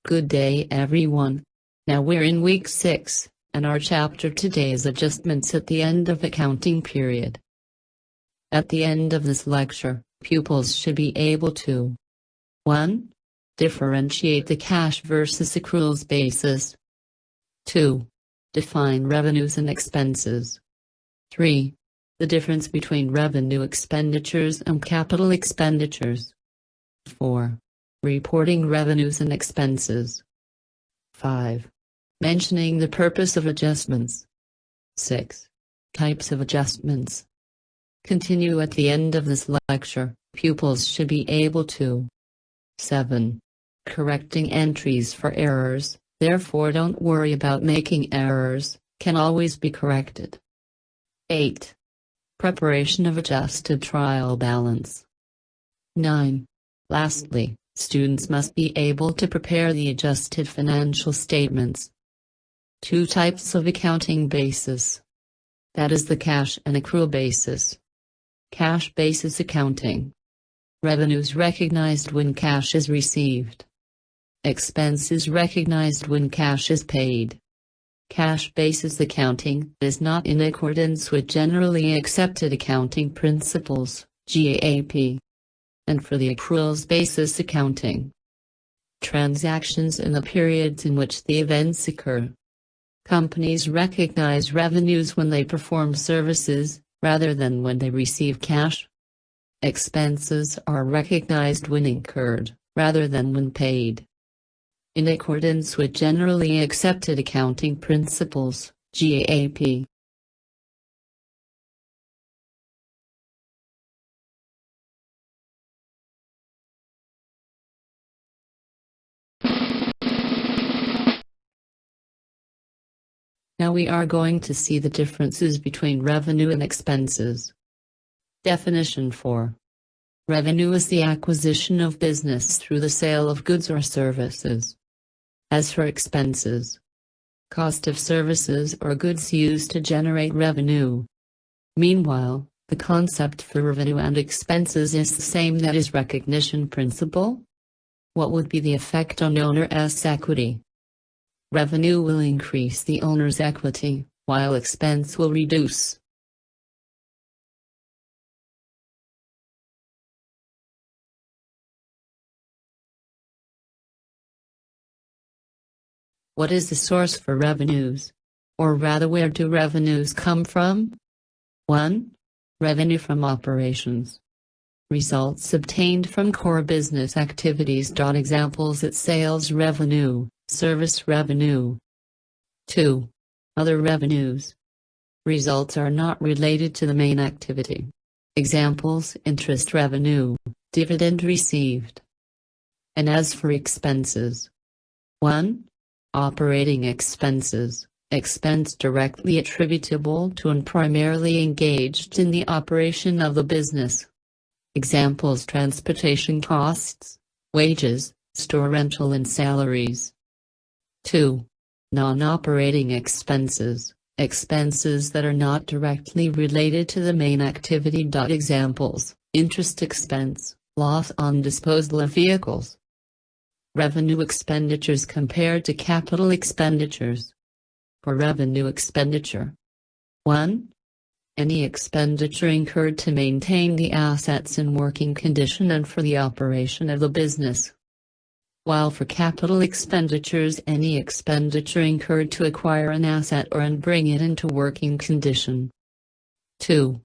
Good day everyone. Now we're in week 6, and our chapter today is adjustments at the end of accounting period. At the end of this lecture, pupils should be able to 1. Differentiate the cash versus accruals basis. 2. Define revenues and expenses. 3. The difference between revenue expenditures and capital expenditures. 4. Reporting revenues and expenses. 5. Mentioning the purpose of adjustments. 6. Types of adjustments. Continue at the end of this lecture, pupils should be able to 7. Correcting entries for errors, therefore don't worry about making errors, can always be corrected. 8. Preparation of adjusted trial balance. 9. Lastly, students must be able to prepare the adjusted financial statements. 2 types of accounting basis. That is the cash and accrual basis. Cash basis accounting. Revenues recognized when cash is received. Expenses recognized when cash is paid. Cash basis accounting is not in accordance with generally accepted accounting principles, GAAP. And for the accruals basis accounting. Transactions in the periods in which the events occur. Companies recognize revenues when they perform services, rather than when they receive cash. Expenses are recognized when incurred, rather than when paid. In accordance with generally accepted accounting principles, GAAP. Now we are going to see the differences between revenue and expenses. Definition 4. Revenue is the acquisition of business through the sale of goods or services. As for expenses, cost of services or goods used to generate revenue. Meanwhile, the concept for revenue and expenses is the same, that is recognition principle. What would be the effect on owner's equity? Revenue will increase the owner's equity, while expense will reduce. What is the source for revenues? Or rather, where do revenues come from? 1. Revenue from operations. Results obtained from core business activities. Examples at sales revenue, service revenue. 2. Other revenues. Results are not related to the main activity. Examples: interest revenue, dividend received. And as for expenses. 1. Operating expenses, expense directly attributable to and primarily engaged in the operation of the business. Examples: transportation costs, wages, store rental and salaries. 2. Non-operating expenses, expenses that are not directly related to the main activity. Examples: interest expense, loss on disposal of vehicles. Revenue expenditures compared to capital expenditures. For revenue expenditure. 1. Any expenditure incurred to maintain the assets in working condition and for the operation of the business. While for capital expenditures, any expenditure incurred to acquire an asset or and bring it into working condition. 2.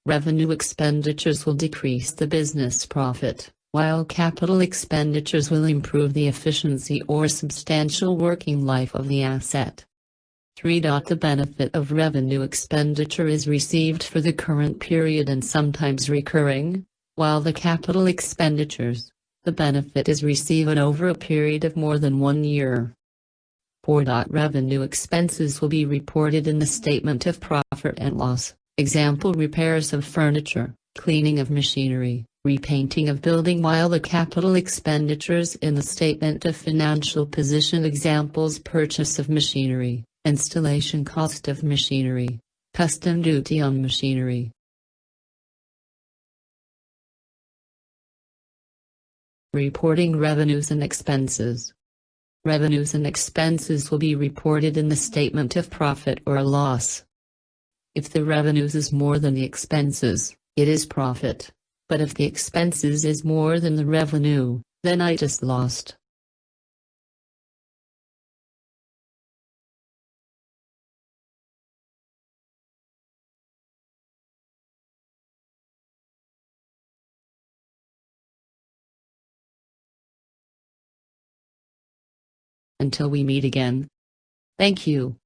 Revenue expenditures will decrease the business profit, while capital expenditures will improve the efficiency or substantial working life of the asset. 3. The benefit of revenue expenditure is received for the current period and sometimes recurring, while the capital expenditures, the benefit is received over a period of more than 1 year. 4. Revenue expenses will be reported in the statement of profit and loss. Example: repairs of furniture, cleaning of machinery, repainting of building, while the capital expenditures in the statement of financial position. Examples: purchase of machinery, installation cost of machinery, custom duty on machinery. Reporting revenues and expenses. Revenues and expenses will be reported in the statement of profit or loss. If the revenues is more than the expenses, it is profit. But if the expenses is more than the revenue, then I just lost. Until we meet again. Thank you.